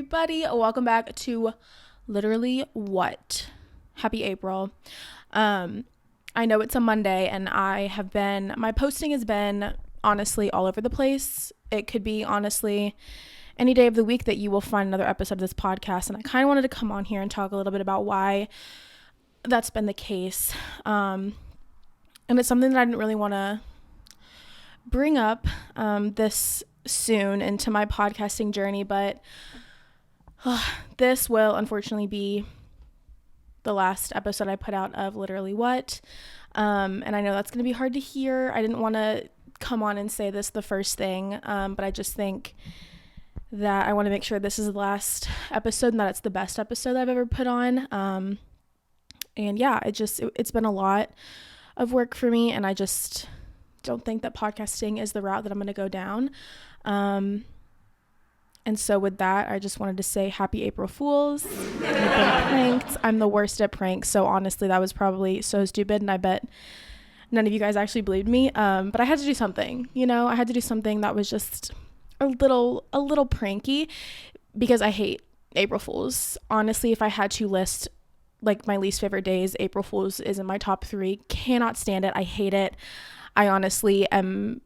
everybody? Welcome back to Literally What? Happy April. I know it's a Monday and my posting has been honestly all over the place. It could be honestly any day of the week that you will find another episode of this podcast, and I kind of wanted to come on here and talk a little bit about why that's been the case. And it's something that I didn't really want to bring up this soon into my podcasting journey, but this will unfortunately be the last episode I put out of Literally What. And I know that's going to be hard to hear. I didn't want to come on and say this the first thing, but I just think that I want to make sure this is the last episode and that it's the best episode I've ever put on. And yeah, it's been a lot of work for me, and I just don't think that podcasting is the route that I'm going to go down. And so with that, I just wanted to say happy April Fools. I've been pranked. I'm the worst at pranks, so honestly that was probably so stupid, and I bet none of you guys actually believed me. But I had to do something, I had to do something that was just a little pranky, because I hate April Fools. Honestly, if I had to list like my least favorite days, April Fools is in my top 3. Cannot stand it. I hate it. I honestly am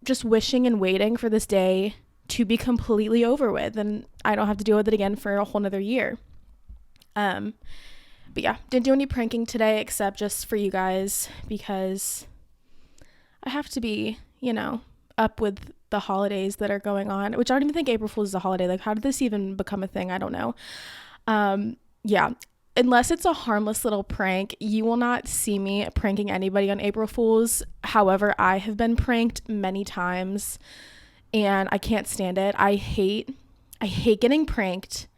just wishing and waiting for this day to be completely over with, and I don't have to deal with it again for a whole nother year. But yeah, didn't do any pranking today except just for you guys, because I have to be, up with the holidays that are going on, which I don't even think April Fool's is a holiday. Like, how did this even become a thing? I don't know. Yeah. Unless it's a harmless little prank, you will not see me pranking anybody on April Fools. However, I have been pranked many times, and I can't stand it. I hate getting pranked,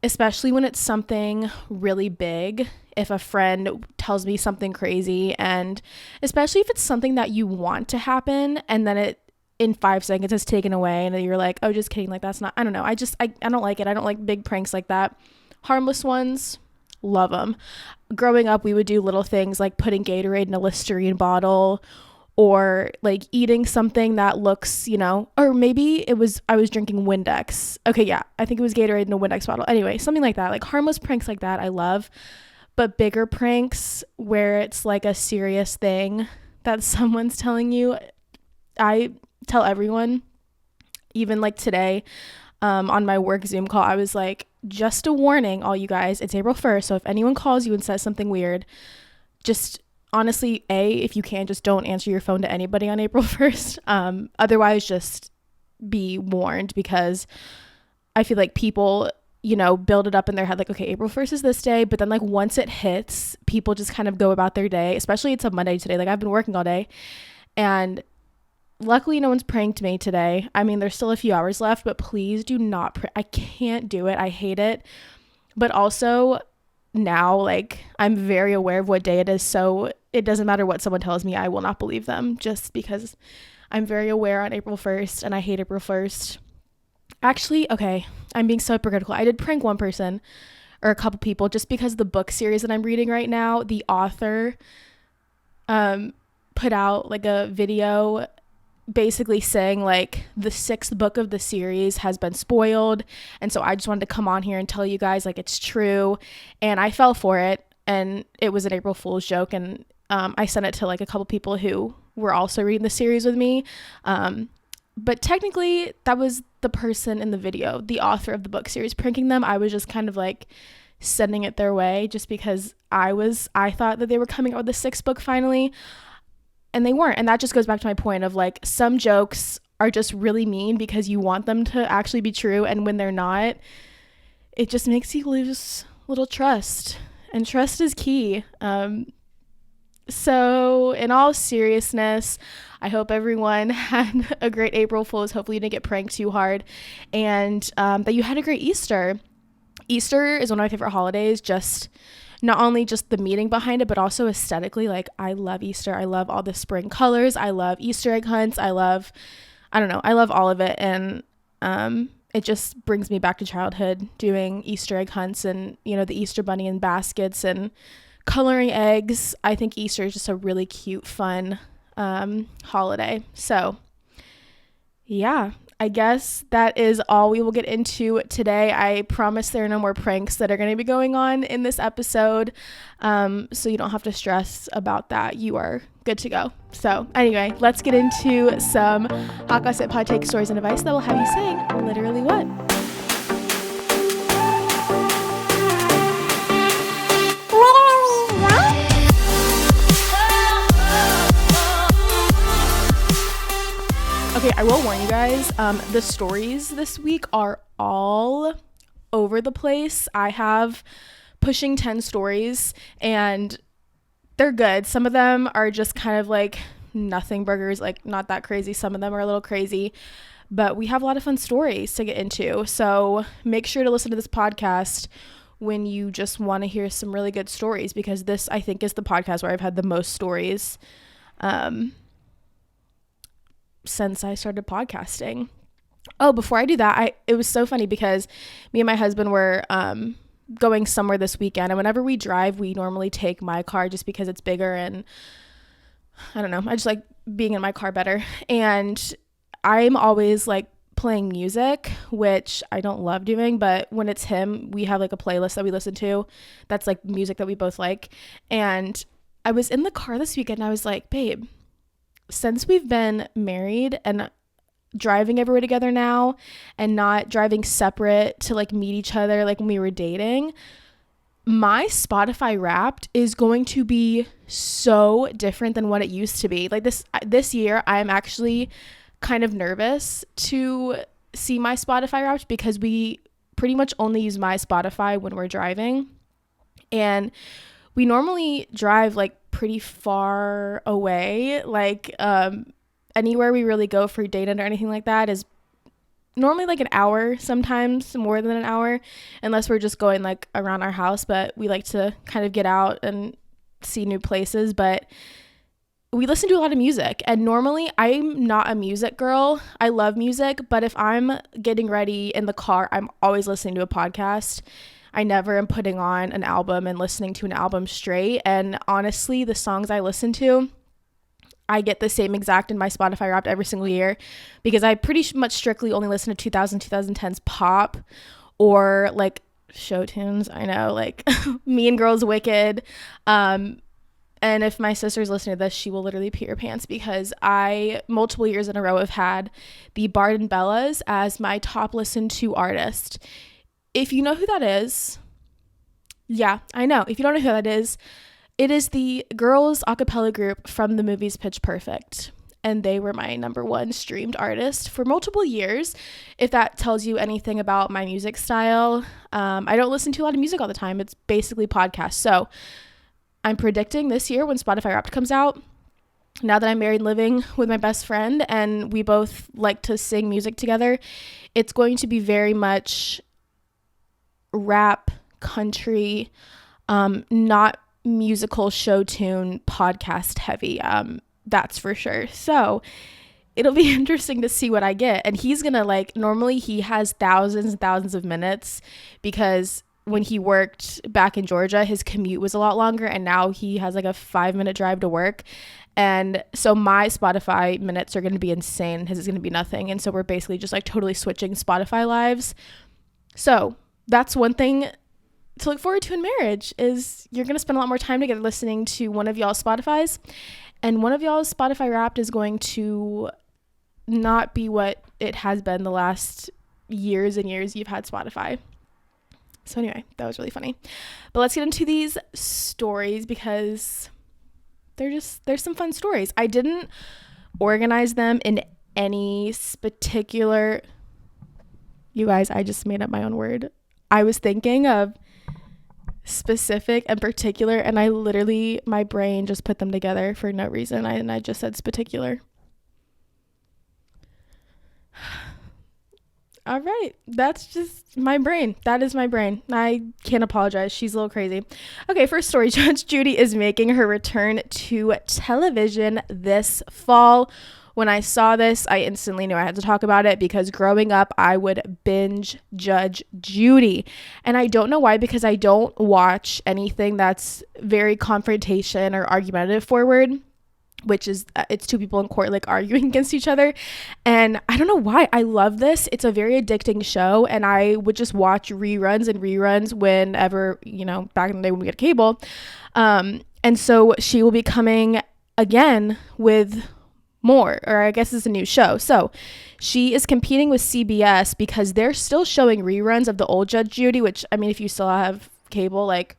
especially when it's something really big. If a friend tells me something crazy, and especially if it's something that you want to happen, and then it in 5 seconds is taken away, and you're like, oh, just kidding. Like, that's not, I don't know. I don't like it. I don't like big pranks like that. Harmless ones, love them. Growing up, we would do little things like putting Gatorade in a Listerine bottle, or like eating something that looks, or maybe I was drinking Windex. Okay, yeah, I think it was Gatorade in a Windex bottle. Anyway, something like that. Like harmless pranks like that, I love. But bigger pranks where it's like a serious thing that someone's telling you, I tell everyone, even like today, on my work Zoom call, I was like, just a warning, all you guys, it's April 1st. So if anyone calls you and says something weird, just honestly, if you can, just don't answer your phone to anybody on April 1st. Otherwise, just be warned, because I feel like people, build it up in their head like, okay, April 1st is this day. But then like once it hits, people just kind of go about their day, especially it's a Monday today. Like I've been working all day, and luckily no one's pranked me today. I mean, there's still a few hours left, but please do not I can't do it. I hate it. But also now, like, I'm very aware of what day it is, so it doesn't matter what someone tells me, I will not believe them, just because I'm very aware on April 1st, and I hate April 1st. Actually, okay, I'm being so hypocritical. I did prank one person, or a couple people, just because the book series that I'm reading right now, the author put out like a video basically saying like the 6th book of the series has been spoiled, and so I just wanted to come on here and tell you guys like it's true, and I fell for it, and it was an April Fool's joke, and I sent it to like a couple people who were also reading the series with me, but technically that was the person in the video, the author of the book series, pranking them. I was just kind of like sending it their way just because I thought that they were coming out with the 6th book finally, and they weren't. And that just goes back to my point of like, some jokes are just really mean because you want them to actually be true, and when they're not, it just makes you lose a little trust, and trust is key. So in all seriousness, I hope everyone had a great April Fool's. Hopefully you didn't get pranked too hard, and that you had a great Easter. Easter is one of my favorite holidays, just not only just the meaning behind it, but also aesthetically. Like, I love Easter. I love all the spring colors. I love Easter egg hunts. I love all of it. And it just brings me back to childhood, doing Easter egg hunts and, the Easter bunny in baskets and coloring eggs. I think Easter is just a really cute, fun holiday. So yeah, I guess that is all we will get into today. I promise there are no more pranks that are going to be going on in this episode. So you don't have to stress about that. You are good to go. So anyway, let's get into some hot gossip, hot take, stories, and advice that will have you saying literally what? Okay, I will warn you guys, the stories this week are all over the place. I have pushing 10 stories and they're good. Some of them are just kind of like nothing burgers, like not that crazy. Some of them are a little crazy, but we have a lot of fun stories to get into. So make sure to listen to this podcast when you just want to hear some really good stories, because this, I think, is the podcast where I've had the most stories since I started podcasting. Oh, before I do that, it was so funny because me and my husband were going somewhere this weekend, and whenever we drive, we normally take my car just because it's bigger, and I don't know, I just like being in my car better. And I'm always like playing music, which I don't love doing, but when it's him, we have like a playlist that we listen to that's like music that we both like. And I was in the car this weekend and I was like, babe, since we've been married and driving everywhere together now and not driving separate to like meet each other like when we were dating, my Spotify Wrapped is going to be so different than what it used to be. Like this year, I'm actually kind of nervous to see my Spotify Wrapped because we pretty much only use my Spotify when we're driving. And we normally drive like pretty far away, like anywhere we really go for dating or anything like that is normally like an hour, sometimes more than an hour, unless we're just going like around our house. But we like to kind of get out and see new places. But we listen to a lot of music, and normally I'm not a music girl. I love music, but if I'm getting ready in the car, I'm always listening to a podcast. I never am putting on an album and listening to an album straight. And honestly, the songs I listen to, I get the same exact in my Spotify Wrapped every single year, because I pretty much strictly only listen to 2010s pop or like show tunes. I know, like Mean Girls, Wicked. And if my sister's listening to this, she will literally pee her pants, because I multiple years in a row have had the Barden Bellas as my top listened to artist. If you know who that is, yeah, I know. If you don't know who that is, it is the girls a cappella group from the movies Pitch Perfect. And they were my number one streamed artist for multiple years. If that tells you anything about my music style, I don't listen to a lot of music all the time. It's basically podcasts. So I'm predicting this year when Spotify Wrapped comes out, now that I'm married and living with my best friend and we both like to sing music together, it's going to be very much rap, country, not musical show tune, podcast heavy. That's for sure. So it'll be interesting to see what I get. And he's gonna like, normally he has thousands and thousands of minutes, because when he worked back in Georgia, his commute was a lot longer, and now he has like a 5-minute drive to work. And so my Spotify minutes are going to be insane. His is going to be nothing. And so we're basically just like totally switching Spotify lives. So that's one thing to look forward to in marriage, is you're going to spend a lot more time together listening to one of y'all's Spotifys, and one of y'all's Spotify Wrapped is going to not be what it has been the last years and years you've had Spotify. So anyway, that was really funny. But let's get into these stories, because there's some fun stories. I didn't organize them in any particular, you guys, I just made up my own word. I was thinking of specific and particular, and I literally, my brain just put them together for no reason. I just said particular. All right, that's just my brain. That is my brain. I can't apologize. She's a little crazy. Okay, first story. Judge Judy is making her return to television this fall. When I saw this, I instantly knew I had to talk about it, because growing up, I would binge Judge Judy. And I don't know why, because I don't watch anything that's very confrontation or argumentative forward. which is it's two people in court like arguing against each other. And I don't know why I love this. It's a very addicting show, and I would just watch reruns whenever, you know, back in the day when we had cable. And so she will be coming again with more, or I guess it's a new show. So she is competing with CBS because they're still showing reruns of the old Judge Judy, which, I mean, if you still have cable, like,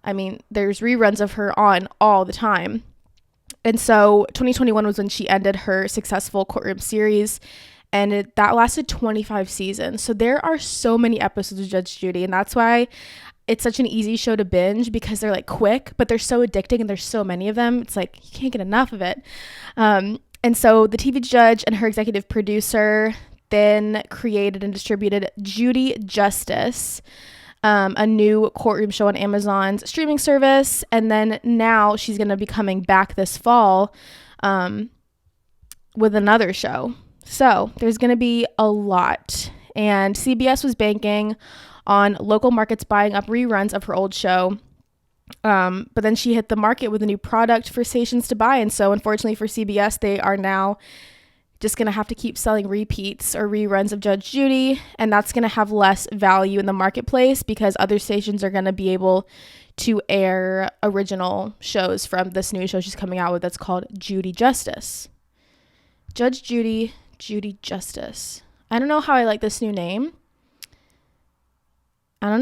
I mean, there's reruns of her on all the time. And so 2021 was when she ended her successful courtroom series, and that lasted 25 seasons. So there are so many episodes of Judge Judy, and that's why it's such an easy show to binge, because they're like quick, but they're so addicting, and there's so many of them. It's like you can't get enough of it. And so the TV judge and her executive producer then created and distributed Judy Justice, a new courtroom show on Amazon's streaming service. And then now she's going to be coming back this fall with another show. So there's going to be a lot. And CBS was banking on local markets buying up reruns of her old show. But then she hit the market with a new product for stations to buy. And so unfortunately for CBS, they are now just going to have to keep selling repeats or reruns of Judge Judy. And that's going to have less value in the marketplace because other stations are going to be able to air original shows from this new show she's coming out with that's called Judy Justice. Judge Judy, Judy Justice. I don't know how I like this new name. I don't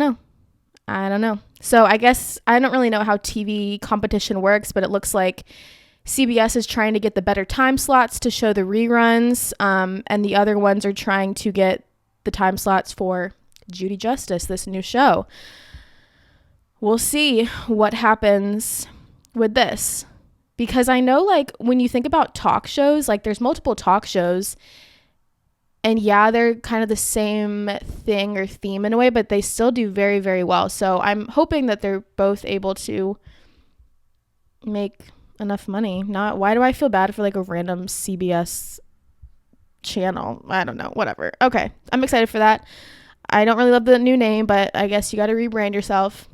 know. So I guess I don't really know how TV competition works, but it looks like CBS is trying to get the better time slots to show the reruns, and the other ones are trying to get the time slots for Judy Justice, this new show. We'll see what happens with this, because I know, like, when you think about talk shows, like, there's multiple talk shows, and yeah, they're kind of the same thing or theme in a way, but they still do very, very well. So I'm hoping that they're both able to make enough money. Not, why do I feel bad for like a random CBS channel? I don't know, whatever. Okay, I'm excited for that. I don't really love the new name, but I guess you got to rebrand yourself.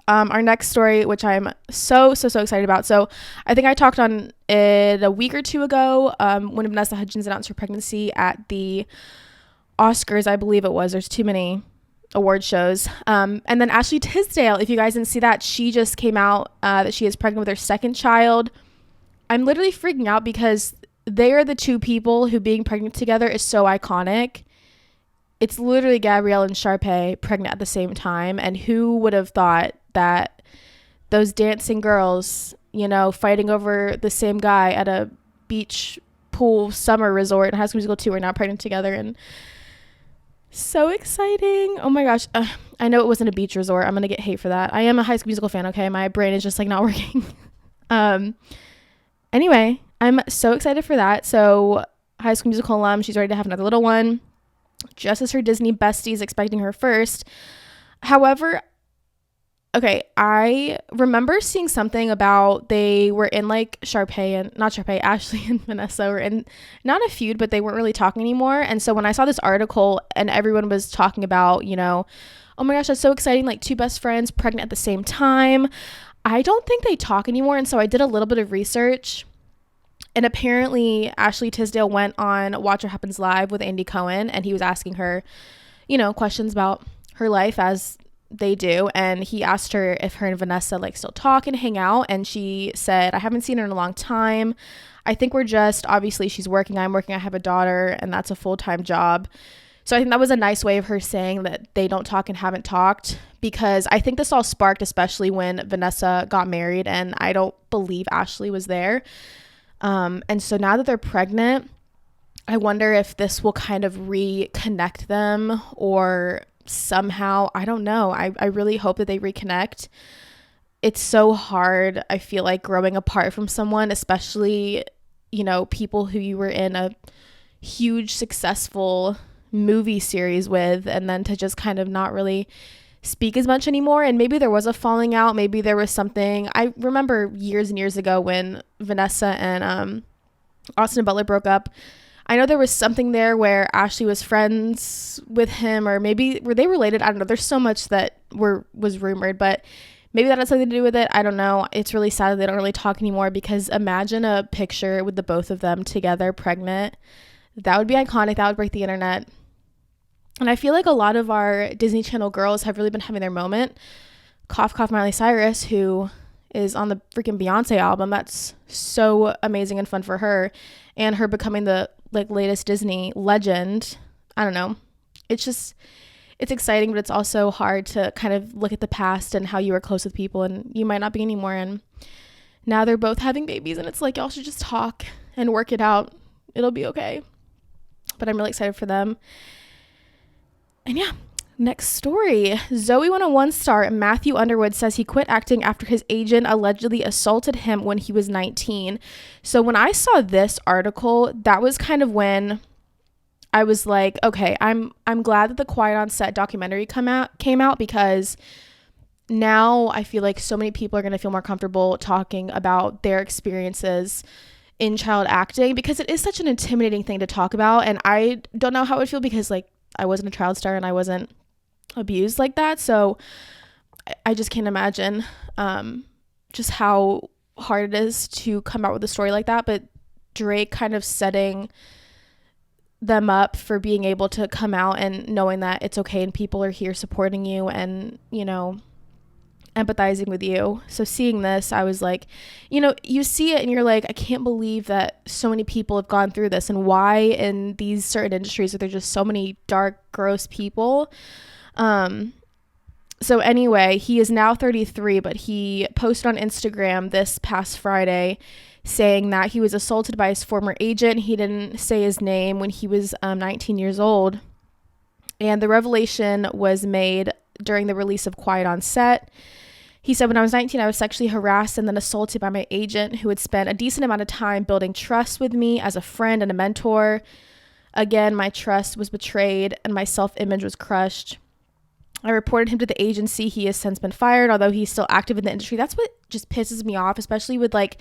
Our next story, which I'm so excited about. So I think I talked on it a week or two ago when Vanessa Hudgens announced her pregnancy at the Oscars, I believe it was. There's too many award shows. And then Ashley Tisdale, if you guys didn't see that, she just came out that she is pregnant with her second child. I'm literally freaking out because they are the two people who being pregnant together is so iconic. It's literally Gabrielle and Sharpay pregnant at the same time. And who would have thought that those dancing girls, you know, fighting over the same guy at a beach pool summer resort in High School Musical 2 are now pregnant together. And so exciting. Oh my gosh. I know it wasn't a beach resort. I'm going to get hate for that. I am a High School Musical fan, okay? My brain is just like not working. Anyway, I'm so excited for that. So High School Musical alum, she's ready to have another little one. Just as her Disney besties expecting her first. However, okay, I remember seeing something about they were in like Ashley and Vanessa were in not a feud, but they weren't really talking anymore. And so when I saw this article and everyone was talking about, you know, oh my gosh, that's so exciting, like two best friends pregnant at the same time. I don't think they talk anymore. And so I did a little bit of research. And apparently Ashley Tisdale went on Watch What Happens Live with Andy Cohen, and he was asking her, you know, questions about her life as they do. And he asked her if her and Vanessa like still talk and hang out. And she said, I haven't seen her in a long time. I think we're just, obviously she's working, I'm working, I have a daughter, and that's a full-time job. So I think that was a nice way of her saying that they don't talk and haven't talked, because I think this all sparked, especially when Vanessa got married, and I don't believe Ashley was there. And so now that they're pregnant, I wonder if this will kind of reconnect them or somehow, I don't know. I really hope that they reconnect. It's so hard, I feel like, growing apart from someone, especially, you know, people who you were in a huge successful movie series with, and then to just kind of not really speak as much anymore. And maybe there was a falling out, maybe there was something. I remember years and years ago when Vanessa and Austin Butler broke up, I know there was something there where Ashley was friends with him, or maybe were they related? I don't know. There's so much that was rumored, but maybe that has something to do with it. I don't know. It's really sad that they don't really talk anymore, because imagine a picture with the both of them together pregnant. That would be iconic. That would break the internet. And I feel like a lot of our Disney Channel girls have really been having their moment. Cough, cough, Miley Cyrus, who is on the freaking Beyonce album. That's so amazing and fun for her. And her becoming the like latest Disney legend. I don't know. It's exciting, but it's also hard to kind of look at the past and how you were close with people and you might not be anymore. And now they're both having babies, and it's like, y'all should just talk and work it out. It'll be okay. But I'm really excited for them. And yeah, next story. Zoey 101 star Matthew Underwood says he quit acting after his agent allegedly assaulted him when he was 19. So when I saw this article, that was kind of when I was like, okay, I'm glad that the Quiet on Set documentary came out, because now I feel like so many people are going to feel more comfortable talking about their experiences in child acting, because it is such an intimidating thing to talk about. And I don't know how it would feel, because like I wasn't a child star and I wasn't abused like that. So I just can't imagine just how hard it is to come out with a story like that. But Drake kind of setting them up for being able to come out and knowing that it's okay and people are here supporting you and, you know, empathizing with you. So seeing this, I was like, you know, you see it and you're like, I can't believe that so many people have gone through this, and why in these certain industries are there just so many dark, gross people. So anyway, he is now 33, but he posted on Instagram this past Friday saying that he was assaulted by his former agent. He didn't say his name, when he was 19 years old. And the revelation was made during the release of Quiet on Set. He said, when I was 19, I was sexually harassed and then assaulted by my agent, who had spent a decent amount of time building trust with me as a friend and a mentor. Again, my trust was betrayed and my self-image was crushed. I reported him to the agency. He has since been fired, although he's still active in the industry. That's what just pisses me off, especially with like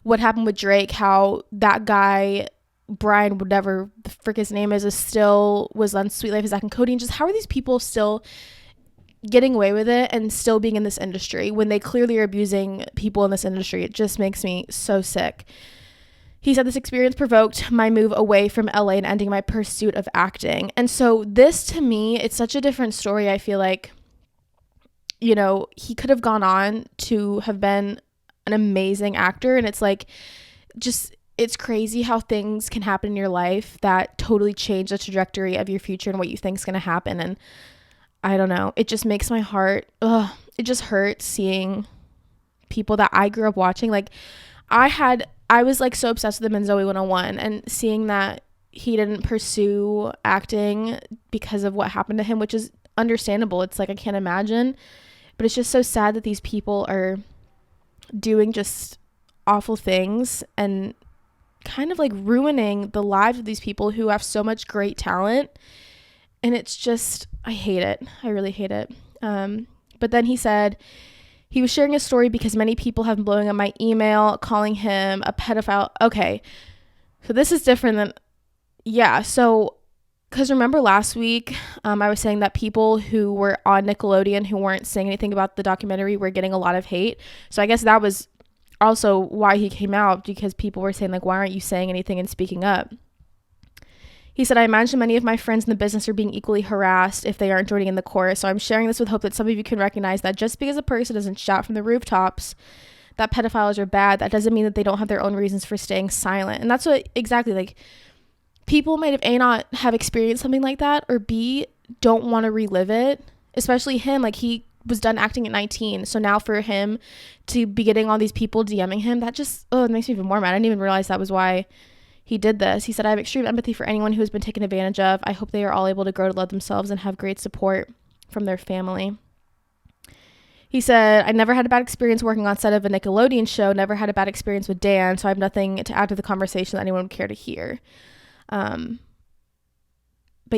what happened with Drake, how that guy, Brian, whatever the frick his name is still was on Sweet Life of Zack and Cody. And just how are these people still getting away with it and still being in this industry when they clearly are abusing people in this industry? It just makes me so sick. He said this experience provoked my move away from LA and ending my pursuit of acting. And so this, to me, it's such a different story. I feel like, you know, he could have gone on to have been an amazing actor. And it's like, just, it's crazy how things can happen in your life that totally change the trajectory of your future and what you think is going to happen. And I don't know, it just makes my heart, it just hurts seeing people that I grew up watching. Like I was like so obsessed with him in Zoey 101, and seeing that he didn't pursue acting because of what happened to him, which is understandable. It's like, I can't imagine, but it's just so sad that these people are doing just awful things and kind of like ruining the lives of these people who have so much great talent. And it's just, I hate it. I really hate it. But then he said he was sharing a story because many people have been blowing up my email, calling him a pedophile. Okay. So this is different than, yeah. So, because remember last week, I was saying that people who were on Nickelodeon who weren't saying anything about the documentary were getting a lot of hate. So I guess that was also why he came out, because people were saying like, why aren't you saying anything and speaking up? He said, I imagine many of my friends in the business are being equally harassed if they aren't joining in the chorus. So I'm sharing this with hope that some of you can recognize that just because a person doesn't shout from the rooftops that pedophiles are bad, that doesn't mean that they don't have their own reasons for staying silent. And that's what exactly, like, people might have A, not have experienced something like that, or B, don't want to relive it. Especially him, like, he was done acting at 19. So now for him to be getting all these people DMing him, that just, it makes me even more mad. I didn't even realize that was why he did this. He said, I have extreme empathy for anyone who has been taken advantage of. I hope they are all able to grow to love themselves and have great support from their family. He said, I never had a bad experience working on set of a Nickelodeon show, never had a bad experience with Dan, so I have nothing to add to the conversation that anyone would care to hear. But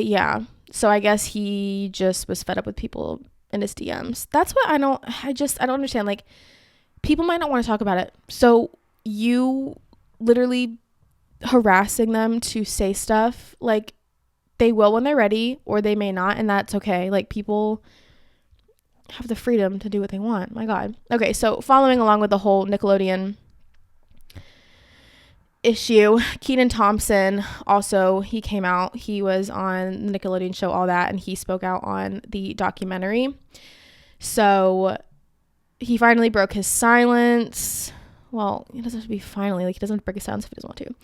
yeah, so I guess he just was fed up with people in his DMs. That's what I don't understand. Like, people might not want to talk about it. So you literally harassing them to say stuff, like, they will when they're ready, or they may not, and that's okay. Like, people, have the freedom to do what they want. My God. Okay, so following along with the whole Nickelodeon issue, Kenan Thompson also, he came out. He was on the Nickelodeon show All That, and he spoke out on the documentary. So he finally broke his silence. Well, he doesn't have to be finally, like, he doesn't break his silence if he doesn't want to.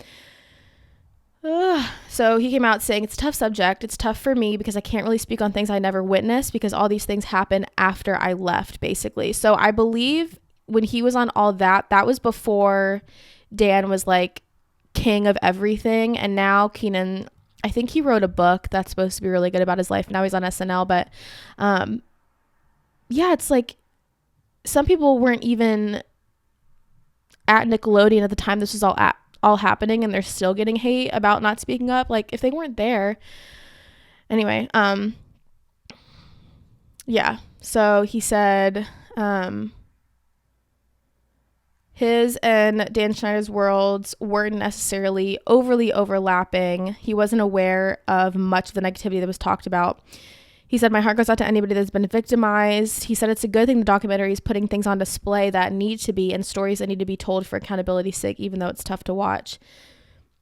So he came out saying, it's a tough subject. It's tough for me because I can't really speak on things I never witnessed because all these things happen after I left, basically. So I believe when he was on All That, that was before Dan was like king of everything. And now Kenan, I think he wrote a book that's supposed to be really good about his life. Now he's on SNL. But yeah, it's like some people weren't even at Nickelodeon at the time this was all happening, and they're still getting hate about not speaking up. Like, if they weren't there. Anyway, yeah. So he said his and Dan Schneider's worlds weren't necessarily overly overlapping. He wasn't aware of much of the negativity that was talked about. He said, my heart goes out to anybody that's been victimized. He said it's a good thing the documentary is putting things on display that need to be and stories that need to be told for accountability's sake, even though it's tough to watch.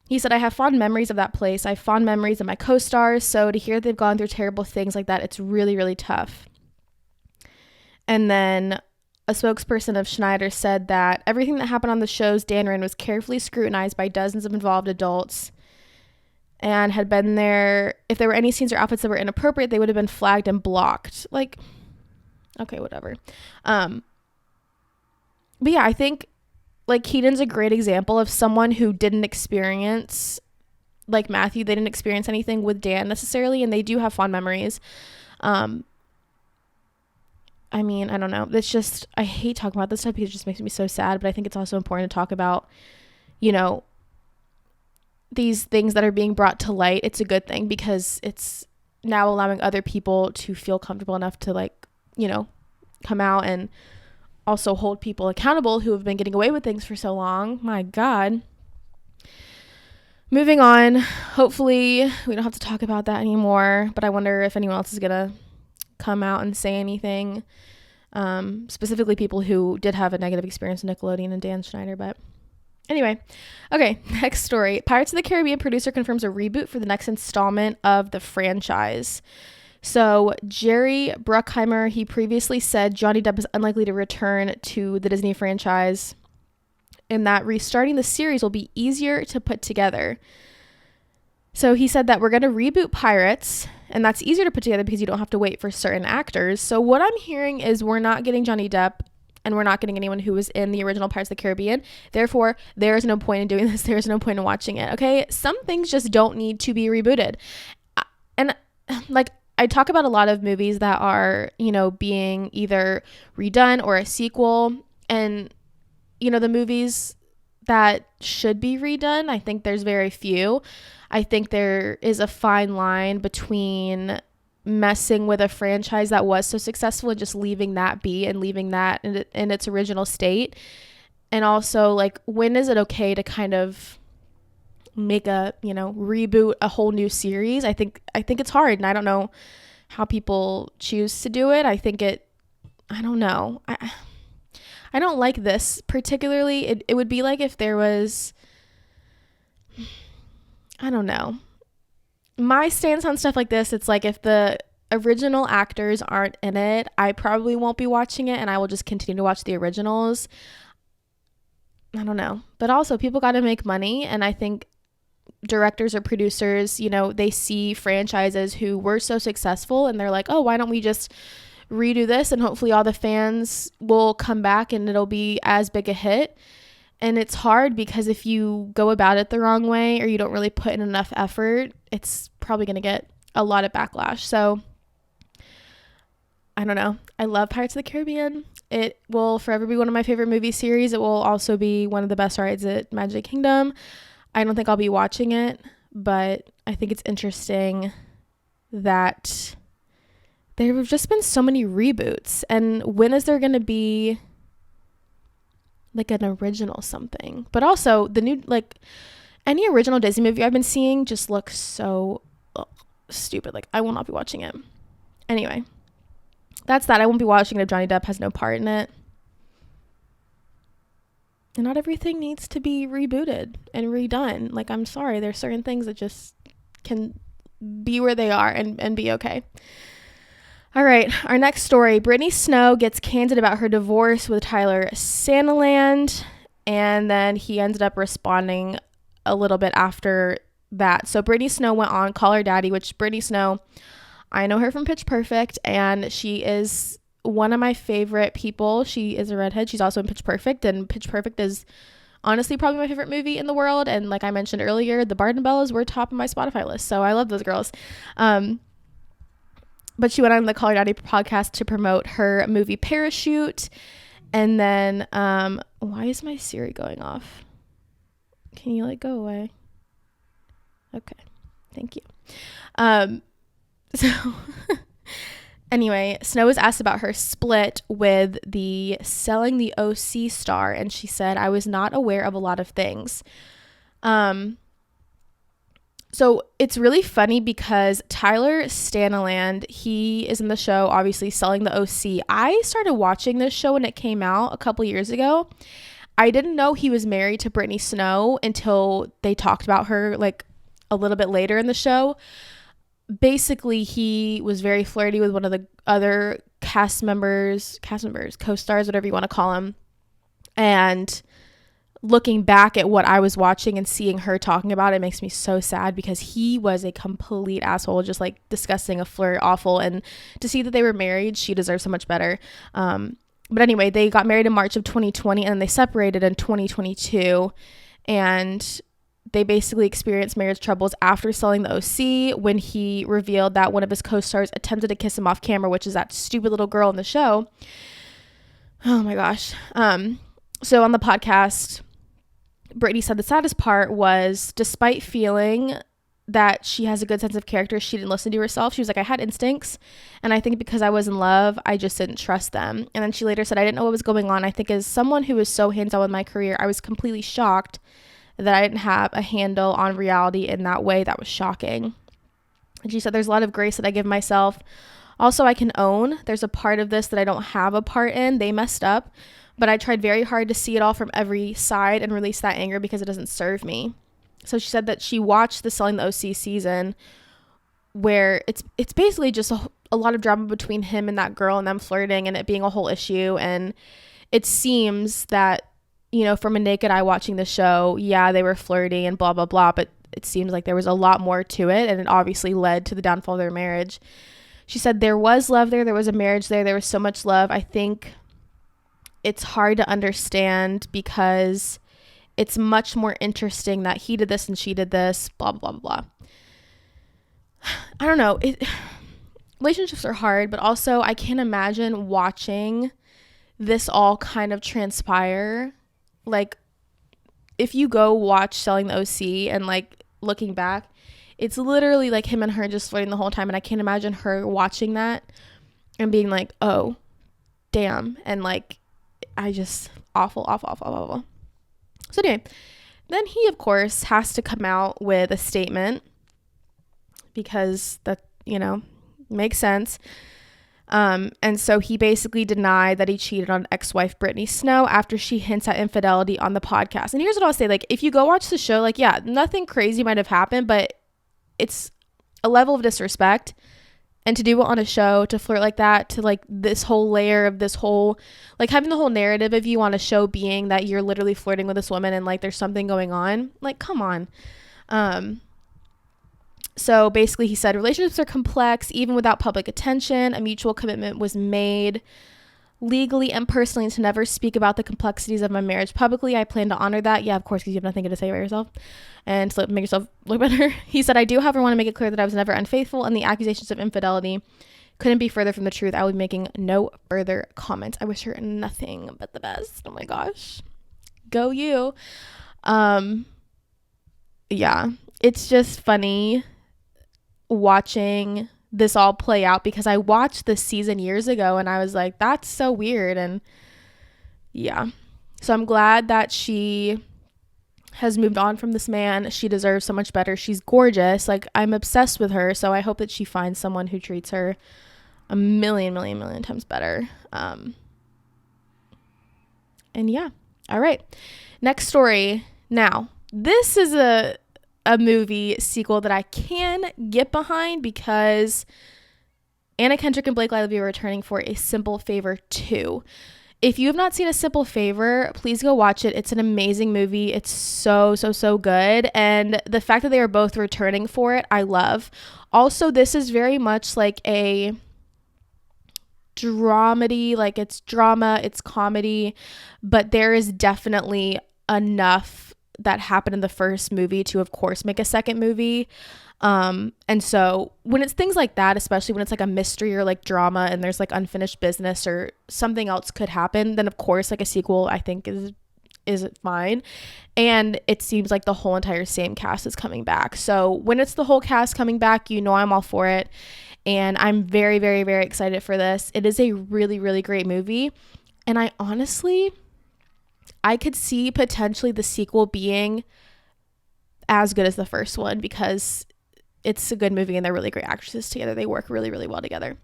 He said, I have fond memories of that place. I have fond memories of my co-stars. So to hear they've gone through terrible things like that, it's really, really tough. And then a spokesperson of Schneider said that everything that happened on the shows Dan ran was carefully scrutinized by dozens of involved adults and had been there. If there were any scenes or outfits that were inappropriate, they would have been flagged and blocked. Like, okay, whatever. But yeah, I think like Kenan's a great example of someone who didn't experience, like Matthew, they didn't experience anything with Dan necessarily, and they do have fond memories. I mean, I don't know. It's just, I hate talking about this stuff because it just makes me so sad, but I think it's also important to talk about, you know, these things that are being brought to light. It's a good thing because it's now allowing other people to feel comfortable enough to, like, you know, come out and also hold people accountable who have been getting away with things for so long. My God. Moving on. Hopefully we don't have to talk about that anymore, but I wonder if anyone else is gonna come out and say anything, specifically people who did have a negative experience with Nickelodeon and Dan Schneider. But anyway, okay, next story. Pirates of the Caribbean producer confirms a reboot for the next installment of the franchise. So Jerry Bruckheimer, he previously said Johnny Depp is unlikely to return to the Disney franchise and that restarting the series will be easier to put together. So he said that we're going to reboot Pirates, and that's easier to put together because you don't have to wait for certain actors. So what I'm hearing is we're not getting Johnny Depp, and we're not getting anyone who was in the original Pirates of the Caribbean. Therefore, there's no point in doing this. There's no point in watching it. Okay? Some things just don't need to be rebooted. And like, I talk about a lot of movies that are, you know, being either redone or a sequel. And, you know, the movies that should be redone, I think there's very few. I think there is a fine line between messing with a franchise that was so successful and just leaving that be and leaving that in its original state. And also, like, when is it okay to kind of make a, you know, reboot a whole new series? I think it's hard, and I don't know how people choose to do it. I don't know. I don't like this particularly. It would be like if there was, I don't know. My stance on stuff like this, it's like if the original actors aren't in it, I probably won't be watching it, and I will just continue to watch the originals. I don't know. But also, people got to make money, and I think directors or producers, you know, they see franchises who were so successful, and they're like, oh, why don't we just redo this, and hopefully all the fans will come back and it'll be as big a hit. And it's hard because if you go about it the wrong way or you don't really put in enough effort, it's probably going to get a lot of backlash. So I don't know. I love Pirates of the Caribbean. It will forever be one of my favorite movie series. It will also be one of the best rides at Magic Kingdom. I don't think I'll be watching it, but I think it's interesting that there have just been so many reboots. And when is there going to be like an original something? But also the new, like, any original Disney movie I've been seeing just looks so stupid. Like, I will not be watching it. Anyway, that's that. I won't be watching it if Johnny Depp has no part in it. And not everything needs to be rebooted and redone. Like, I'm sorry, there's certain things that just can be where they are and be okay. All right, our next story. Brittany Snow gets candid about her divorce with Tyler Sanaland, and then he ended up responding a little bit after that. So Brittany Snow went on Call Her Daddy, which Brittany Snow, I know her from Pitch Perfect, and she is one of my favorite people. She is a redhead. She's also in Pitch Perfect, and Pitch Perfect is honestly probably my favorite movie in the world. And like I mentioned earlier, the Barden Bellas were top of my Spotify list, so I love those girls. But she went on the Call Her Daddy podcast to promote her movie Parachute. And then, why is my Siri going off? Can you like go away? Okay, thank you. So anyway, Snow was asked about her split with the Selling the OC star, and she said, I was not aware of a lot of things. So it's really funny because Tyler Sanaland, he is in the show, obviously Selling the OC. I started watching this show when it came out a couple years ago. I didn't know he was married to Brittany Snow until they talked about her like a little bit later in the show. Basically, he was very flirty with one of the other cast members, co-stars, whatever you want to call them. And looking back at what I was watching and seeing her talking about it makes me so sad because he was a complete asshole, just like disgusting, a flirt, awful. And to see that they were married, she deserves so much better. But anyway, they got married in March of 2020 and they separated in 2022. And they basically experienced marriage troubles after Selling the OC when he revealed that one of his co-stars attempted to kiss him off camera, which is that stupid little girl in the show. Oh my gosh. So on the podcast, Brittany said the saddest part was, despite feeling that she has a good sense of character, she didn't listen to herself. She was like, I had instincts, and I think because I was in love, I just didn't trust them. And then she later said, I didn't know what was going on. I think as someone who was so hands-on with my career, I was completely shocked that I didn't have a handle on reality in that way. That was shocking. And she said, there's a lot of grace that I give myself. Also, I can own there's a part of this that I don't have a part in. They messed up. But I tried very hard to see it all from every side and release that anger because it doesn't serve me. So she said that she watched the Selling the OC season where it's basically just a lot of drama between him and that girl and them flirting and it being a whole issue. And it seems that, you know, from a naked eye watching the show, yeah, they were flirty and blah, blah, blah. But it seems like there was a lot more to it. And it obviously led to the downfall of their marriage. She said there was love there. There was a marriage there. There was so much love. I think it's hard to understand because it's much more interesting that he did this and she did this, blah, blah, blah, blah. I don't know. Relationships are hard, but also I can't imagine watching this all kind of transpire. Like, if you go watch Selling the OC and like looking back, it's literally like him and her just flirting the whole time. And I can't imagine her watching that and being like, oh, damn. And like, I just awful. So anyway, then he, of course, has to come out with a statement because that, you know, makes sense. And so he basically denied that he cheated on ex-wife Brittany Snow after she hints at infidelity on the podcast. And here's what I'll say. Like, if you go watch the show, like, yeah, nothing crazy might have happened, but it's a level of disrespect. And to do it on a show, to flirt like that, to like this whole layer of this whole, like having the whole narrative of you on a show being that you're literally flirting with this woman and like there's something going on, like, come on. So basically he said, relationships are complex, even without public attention. A mutual commitment was made legally and personally to never speak about the complexities of my marriage publicly. I plan to honor that. Yeah, of course, because you have nothing to say about yourself and to make yourself look better. He said, I do, however, want to make it clear that I was never unfaithful and the accusations of infidelity couldn't be further from the truth. I will be making no further comments. I wish her nothing but the best. Oh my gosh. Go you. Yeah, it's just funny watching this all play out because I watched this season years ago and I was like, that's so weird. And yeah, so I'm glad that she has moved on from this man. She deserves so much better. She's gorgeous. Like, I'm obsessed with her. So I hope that she finds someone who treats her a million times better. And yeah. All right. Next story. Now, this is a movie sequel that I can get behind because Anna Kendrick and Blake Lively are returning for A Simple Favor 2. If you have not seen A Simple Favor, please go watch it. It's an amazing movie. It's so good. And the fact that they are both returning for it, I love. Also, this is very much like a dramedy, like it's drama, it's comedy, but there is definitely enough that happened in the first movie to, of course, make a second movie. And so when it's things like that, especially when it's like a mystery or like drama and there's like unfinished business or something else could happen, then of course like a sequel I think is fine. And it seems like the whole entire same cast is coming back. So when it's the whole cast coming back, you know I'm all for it. And I'm very excited for this. It is a really great movie. And I could see potentially the sequel being as good as the first one because it's a good movie and they're really great actresses together. They work really well together.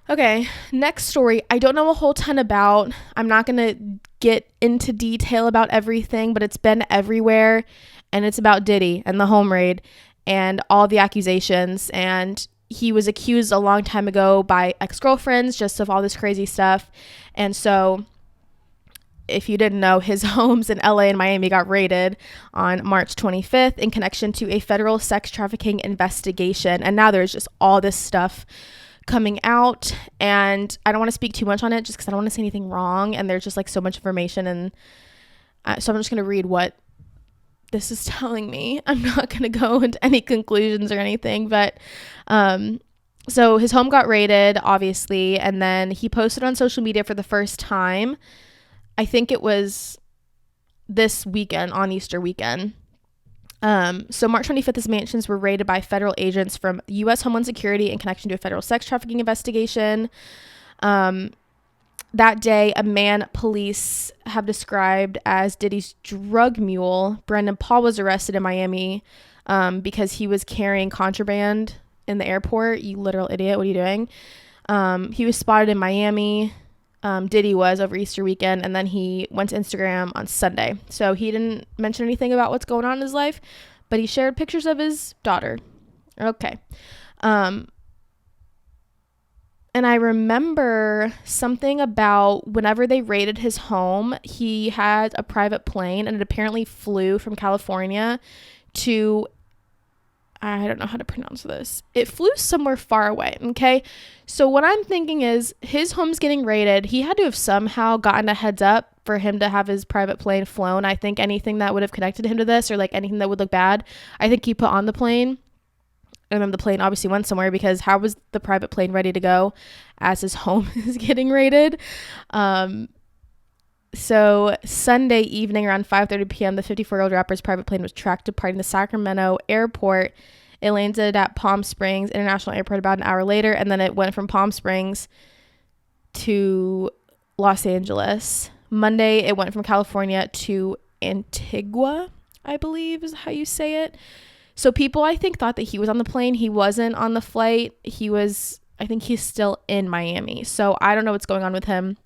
Okay, next story. I don't know a whole ton about. I'm not going to get into detail about everything, but it's been everywhere. And it's about Diddy and the home raid and all the accusations. And he was accused a long time ago by ex-girlfriends just of all this crazy stuff. And so if you didn't know, his homes in LA and Miami got raided on March 25th in connection to a federal sex trafficking investigation. And now there's just all this stuff coming out. And I don't want to speak too much on it just because I don't want to say anything wrong. And there's just like so much information. And so I'm just going to read what this is telling me. I'm not going to go into any conclusions or anything. But so his home got raided, obviously. And then he posted on social media for the first time. I think it was this weekend, on Easter weekend. So March 25th, his mansions were raided by federal agents from U.S. Homeland Security in connection to a federal sex trafficking investigation. That day, a man police have described as Diddy's drug mule, Brendan Paul, was arrested in Miami because he was carrying contraband in the airport. You literal idiot. What are you doing? He was spotted in Miami. Diddy was over Easter weekend, and then he went to Instagram on Sunday. So he didn't mention anything about what's going on in his life, but he shared pictures of his daughter. Okay. And I remember something about whenever they raided his home, he had a private plane, and it apparently flew from California to, I don't know how to pronounce this. It flew somewhere far away, okay? So what I'm thinking is his home's getting raided. He had to have somehow gotten a heads up for him to have his private plane flown. I think anything that would have connected him to this or like anything that would look bad, I think he put on the plane. And then the plane obviously went somewhere because how was the private plane ready to go as his home is getting raided? So Sunday evening around 5:30 p.m., the 54-year-old rapper's private plane was tracked departing the Sacramento airport. It landed at Palm Springs International Airport about an hour later, and then it went from Palm Springs to Los Angeles. Monday, it went from California to Antigua, I believe is how you say it. So people, I think, thought that he was on the plane. He wasn't on the flight. I think he's still in Miami. So I don't know what's going on with him.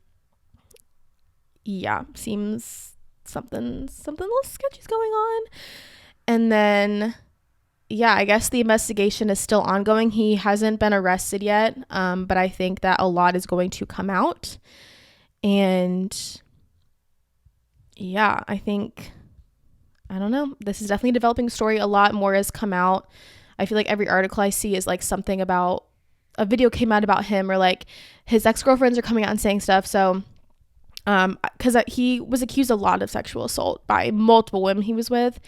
Yeah, seems something a little sketchy is going on. And then, yeah, I guess the investigation is still ongoing. He hasn't been arrested yet, but I think that a lot is going to come out. And yeah, I don't know. This is definitely a developing story. A lot more has come out. I feel like every article I see is like something about a video came out about him or like his ex-girlfriends are coming out and saying stuff. So because he was accused a lot of sexual assault by multiple women he was with.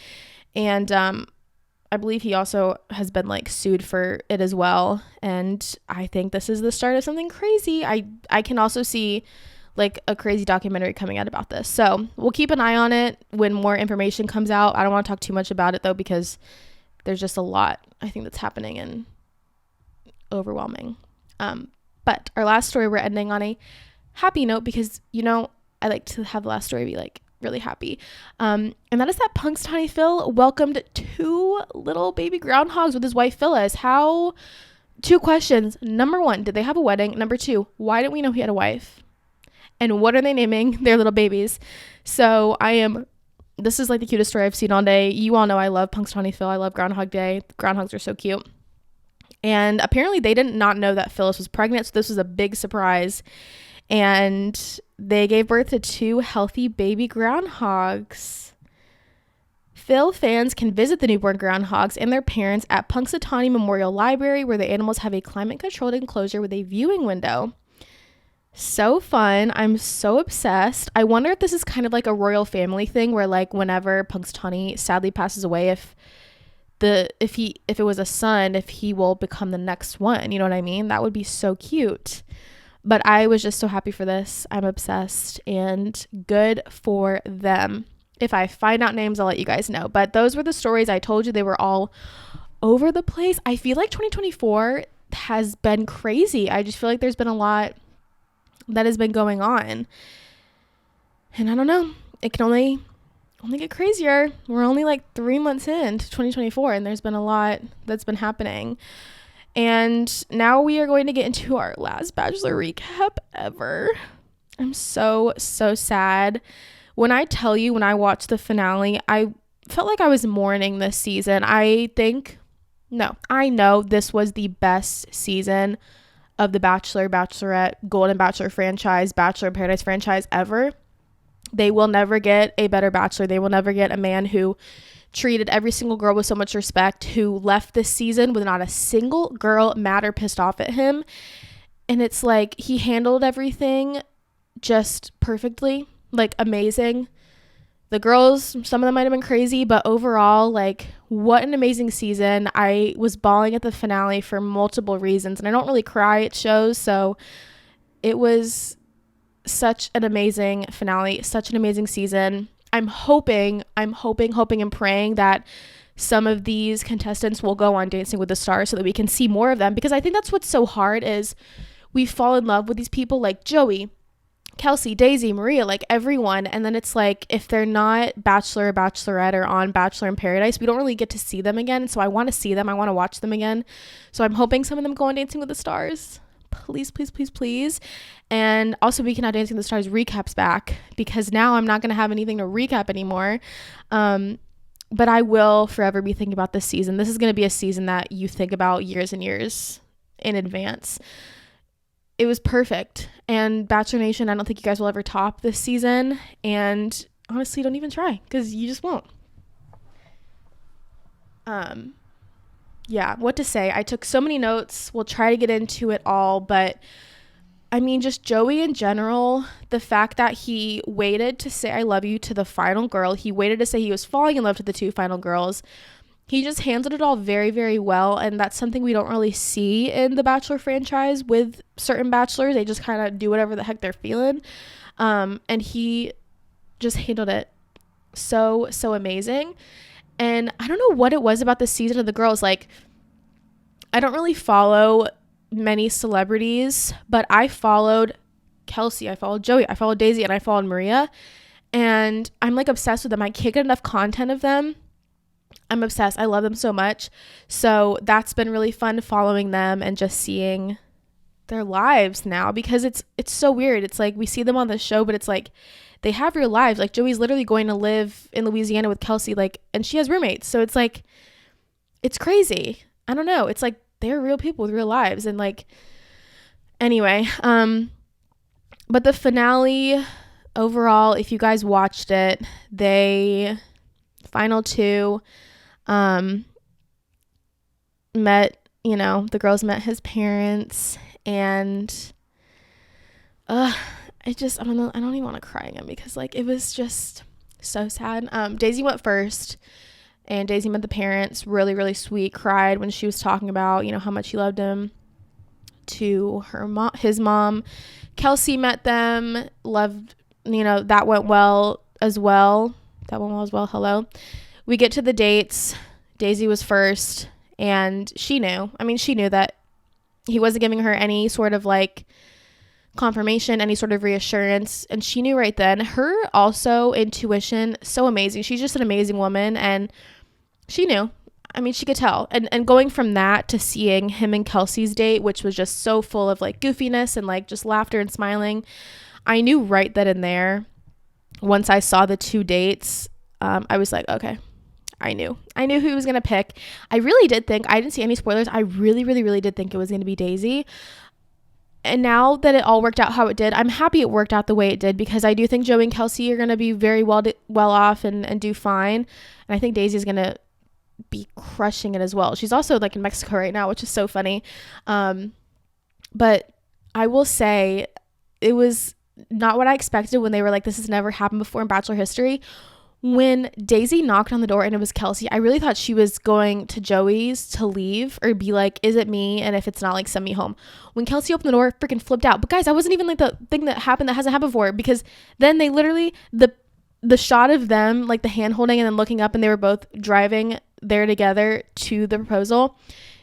And I believe he also has been like sued for it as well. And I think this is the start of something crazy. I can also see like a crazy documentary coming out about this. So we'll keep an eye on it when more information comes out. I don't want to talk too much about it though, because there's just a lot I think that's happening and overwhelming. But our last story, we're ending on a happy note because, you know, I like to have the last story be like really happy. And that is that Punxatony Phil welcomed 2 little baby groundhogs with his wife Phyllis. How 2 questions. Number 1, did they have a wedding? Number 2, why didn't we know he had a wife? And what are they naming their little babies? So this is like the cutest story I've seen all day. You all know I love Punxatony Phil. I love Groundhog Day. Groundhogs are so cute. And apparently they did not know that Phyllis was pregnant. So this was a big surprise. And they gave birth to 2 healthy baby groundhogs. Phil fans can visit the newborn groundhogs and their parents at Punxsutawney Memorial Library, where the animals have a climate-controlled enclosure with a viewing window. So fun. I'm so obsessed. I wonder if this is kind of like a royal family thing where like whenever Punxsutawney sadly passes away, if it was a son, if he will become the next one. You know what I mean? That would be so cute. But I was just so happy for this. I'm obsessed and good for them. If I find out names, I'll let you guys know. But those were the stories. I told you they were all over the place. I feel like 2024 has been crazy. I just feel like there's been a lot that has been going on. And I don't know. It can only get crazier. We're only like 3 months into 2024 and there's been a lot that's been happening. And now we are going to get into our last Bachelor recap ever. I'm so sad. When I tell you, when I watched the finale, I felt like I was mourning this season. I know this was the best season of the Bachelor, Bachelorette, Golden Bachelor franchise, Bachelor in Paradise franchise ever. They will never get a better Bachelor. They will never get a man who treated every single girl with so much respect, who left this season with not a single girl mad or pissed off at him. And it's like he handled everything just perfectly, like amazing. The girls, some of them might have been crazy, but overall, like, what an amazing season. I was bawling at the finale for multiple reasons, and I don't really cry at shows, so it was such an amazing finale, such an amazing season. I'm hoping and praying that some of these contestants will go on Dancing with the Stars so that we can see more of them, because I think that's what's so hard is we fall in love with these people like Joey, Kelsey, Daisy, Maria, like everyone, and then it's like if they're not Bachelor or Bachelorette or on Bachelor in Paradise, we don't really get to see them again. So I want to see them. I want to watch them again. So I'm hoping some of them go on Dancing with the Stars. Please, please, please, please. And also we can have Dancing with the Stars recaps back, because now I'm not going to have anything to recap anymore. But I will forever be thinking about this season. This is going to be a season that you think about years and years in advance. It was perfect. And Bachelor Nation, I don't think you guys will ever top this season. And honestly, don't even try, because you just won't. Yeah, what to say? I took so many notes. We'll try to get into it all. But I mean, just Joey in general, the fact that he waited to say I love you to the final girl. He waited to say he was falling in love to the 2 final girls. He just handled it all very, very well, and that's something we don't really see in the Bachelor franchise with certain Bachelors. They just kind of do whatever the heck they're feeling, and he just handled it so amazing. And I don't know what it was about this season of the girls. Like, I don't really follow many celebrities, but I followed Kelsey, I followed Joey, I followed Daisy, and I followed Maria, and I'm like obsessed with them. I can't get enough content of them. I'm obsessed. I love them so much. So that's been really fun following them and just seeing their lives now, because it's so weird. It's like we see them on the show, but it's like they have real lives. Like Joey's literally going to live in Louisiana with Kelsey, like, and she has roommates. So it's like, it's crazy. I don't know. It's like they're real people with real lives. And like, anyway, but the finale overall, if you guys watched it, final 2 met, the girls met his parents, and I don't know, I don't even want to cry again, because like it was just so sad. Daisy went first, and Daisy met the parents, really, really sweet, cried when she was talking about, how much she loved him to his mom. Kelsey met them, loved, that went well as well. Hello. We get to the dates. Daisy was first, and she knew that he wasn't giving her any sort of like confirmation, any sort of reassurance, and she knew right then. Her also intuition, so amazing. She's just an amazing woman, and she knew. I mean, she could tell. And going from that to seeing him and Kelsey's date, which was just so full of like goofiness and like just laughter and smiling, I knew right then and there, once I saw the 2 dates, I was like, okay, I knew who he was going to pick. I really did think, I didn't see any spoilers. I really, really, really did think it was going to be Daisy. And now that it all worked out how it did, I'm happy it worked out the way it did, because I do think Joey and Kelsey are going to be very well off and do fine. And I think Daisy's going to be crushing it as well. She's also like in Mexico right now, which is so funny. But I will say it was not what I expected when they were like, this has never happened before in Bachelor history. When Daisy knocked on the door and it was Kelsey, I really thought she was going to Joey's to leave or be like, is it me? And if it's not, like, send me home. When Kelsey opened the door, freaking flipped out. But guys, that wasn't even like the thing that happened that hasn't happened before, because then they literally, the shot of them, like the hand holding and then looking up, and they were both driving there together to the proposal.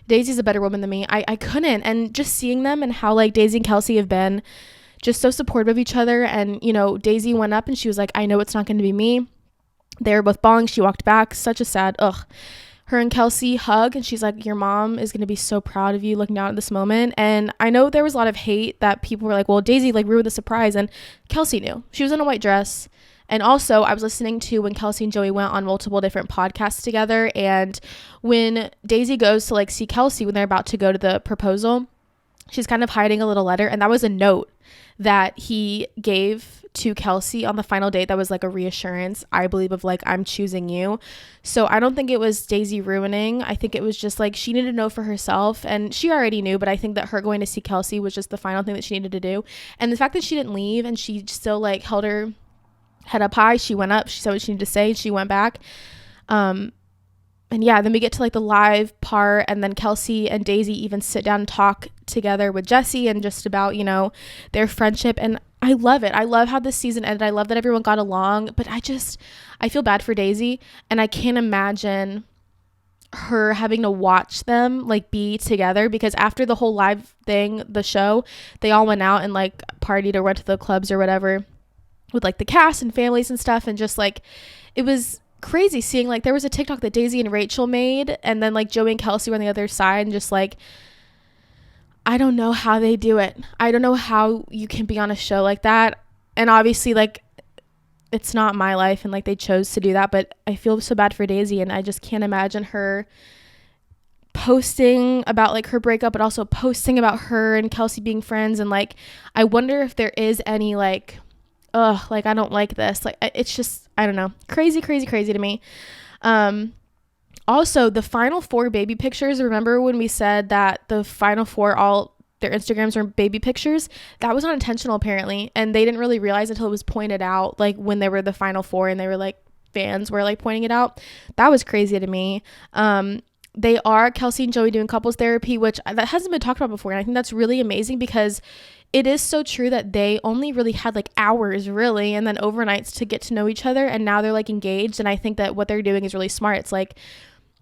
Daisy's a better woman than me. I couldn't. And just seeing them and how like Daisy and Kelsey have been just so supportive of each other. And, you know, Daisy went up and she was like, I know it's not going to be me. They were both bawling. She walked back. Such a sad, her and Kelsey hug, and she's like, your mom is going to be so proud of you looking down at this moment. And I know there was a lot of hate that people were like, well, Daisy like ruined the surprise. And Kelsey knew. She was in a white dress. And also I was listening to when Kelsey and Joey went on multiple different podcasts together. And when Daisy goes to like see Kelsey when they're about to go to the proposal, she's kind of hiding a little letter. And that was a note that he gave to Kelsey on the final date that was like a reassurance, I believe, of like, I'm choosing you. So I don't think it was Daisy ruining. I think it was just like she needed to know for herself, and she already knew, but I think that her going to see Kelsey was just the final thing that she needed to do. And the fact that she didn't leave and she still like held her head up high, she went up, she said what she needed to say, she went back. And yeah, then we get to like the live part, and then Kelsey and Daisy even sit down and talk together with Jesse and just about, you know, their friendship. And I love it. I love how this season ended. I love that everyone got along, but I feel bad for Daisy, and I can't imagine her having to watch them like be together, because after the whole live thing, the show, they all went out and like partied or went to the clubs or whatever with like the cast and families and stuff. And just like, it was crazy seeing like there was a TikTok that Daisy and Rachel made, and then like Joey and Kelsey were on the other side, and just like, I don't know how they do it. I don't know how you can be on a show like that. And obviously like it's not my life, and like they chose to do that, but I feel so bad for Daisy, and I just can't imagine her posting about like her breakup, but also posting about her and Kelsey being friends. And like, I wonder if there is any like, like, I don't like this. Like, it's just, I don't know. Crazy to me. Also, the final 4 baby pictures, remember when we said that the final 4, all their Instagrams were baby pictures? That was unintentional, apparently. And they didn't really realize until it was pointed out, like, when they were the final 4 and they were, like, fans were, like, pointing it out. That was crazy to me. They are, Kelsey and Joey, doing couples therapy, which that hasn't been talked about before. And I think that's really amazing, because it is so true that they only really had like hours really, and then overnights to get to know each other. And now they're like engaged. And I think that what they're doing is really smart. It's like,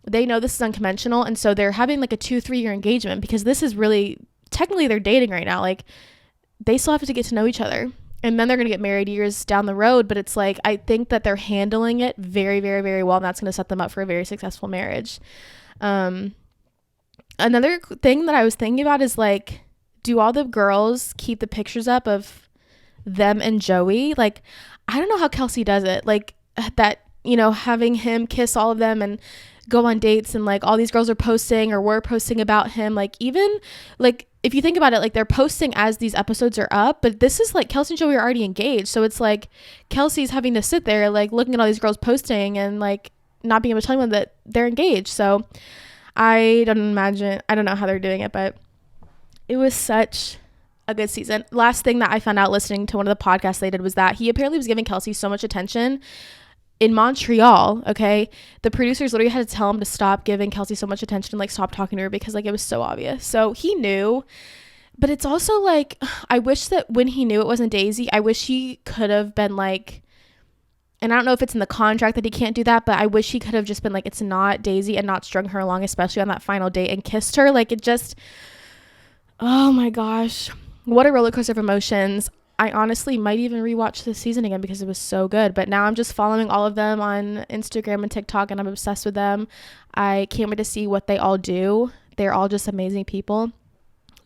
they know this is unconventional. And so they're having like a 2-3 year engagement, because this is really, technically they're dating right now. Like, they still have to get to know each other, and then they're going to get married years down the road. But it's like, I think that they're handling it very, very, very well. And that's going to set them up for a very successful marriage. Another thing that I was thinking about is like, do all the girls keep the pictures up of them and Joey? Like, I don't know how Kelsey does it. Like, that, you know, having him kiss all of them and go on dates, and like all these girls are posting or were posting about him. Like, even like, if you think about it, like they're posting as these episodes are up, but this is like Kelsey and Joey are already engaged. So it's like Kelsey's having to sit there like looking at all these girls posting and like not being able to tell anyone that they're engaged. So I don't know how they're doing it, but it was such a good season. Last thing that I found out listening to one of the podcasts they did was that he apparently was giving Kelsey so much attention in Montreal. Okay, the producers literally had to tell him to stop giving Kelsey so much attention and like stop talking to her, because like it was so obvious. So he knew. But it's also like, I wish that when he knew it wasn't Daisy, I wish he could have been like, and I don't know if it's in the contract that he can't do that, but I wish he could have just been like, it's not Daisy, and not strung her along, especially on that final date, and kissed her. Like, it just, oh my gosh, what a roller coaster of emotions. I honestly might even rewatch this season again because it was so good. But now I'm just following all of them on Instagram and TikTok, and I'm obsessed with them. I can't wait to see what they all do. They're all just amazing people.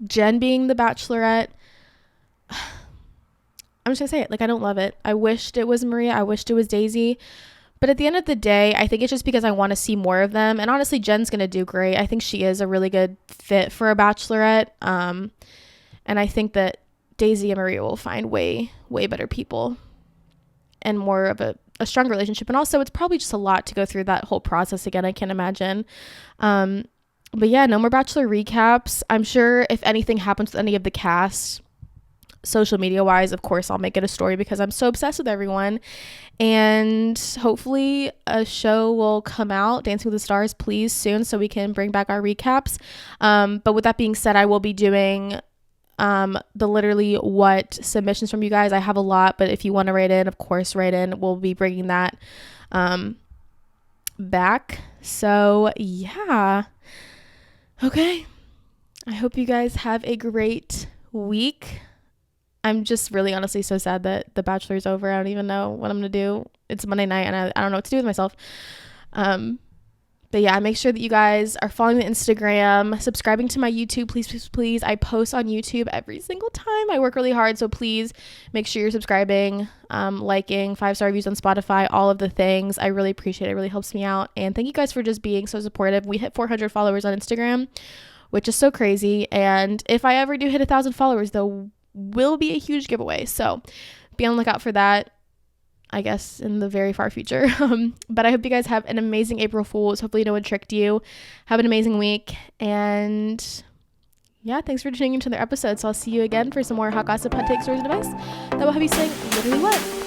Jen being the Bachelorette, I'm just gonna say it, like, I don't love it. I wished it was Maria. I wished it was Daisy. But at the end of the day, I think it's just because I want to see more of them. And honestly, Jen's gonna do great. I think she is a really good fit for a Bachelorette. And I think that Daisy and Maria will find way better people and more of a stronger relationship. And also, it's probably just a lot to go through that whole process again. I can't imagine. But yeah, no more Bachelor recaps. I'm sure if anything happens with any of the cast, social media wise, of course I'll make it a story because I'm so obsessed with everyone. And hopefully a show will come out, Dancing with the Stars, please, soon, so we can bring back our recaps. But with that being said, I will be doing the literally what submissions from you guys. I have a lot, but if you want to write in, of course write in. We'll be bringing that back. So yeah, okay, I hope you guys have a great week. I'm just really honestly so sad that The Bachelor is over. I don't even know what I'm gonna do. It's Monday night and I don't know what to do with myself. But yeah, make sure that you guys are following the Instagram, subscribing to my YouTube, please. I post on YouTube every single time. I work really hard, so please make sure you're subscribing, liking, 5-star reviews on Spotify, all of the things. I really appreciate it. It really helps me out. And thank you guys for just being so supportive. We hit 400 followers on Instagram, which is so crazy. And if I ever do hit 1,000 followers, there will be a huge giveaway. So be on the lookout for that, I guess, in the very far future. But I hope you guys have an amazing April Fool's. Hopefully no one tricked you. Have an amazing week. And yeah, thanks for tuning into another episode. So I'll see you again for some more hot gossip, hot takes, stories, and advice that will have you saying literally what?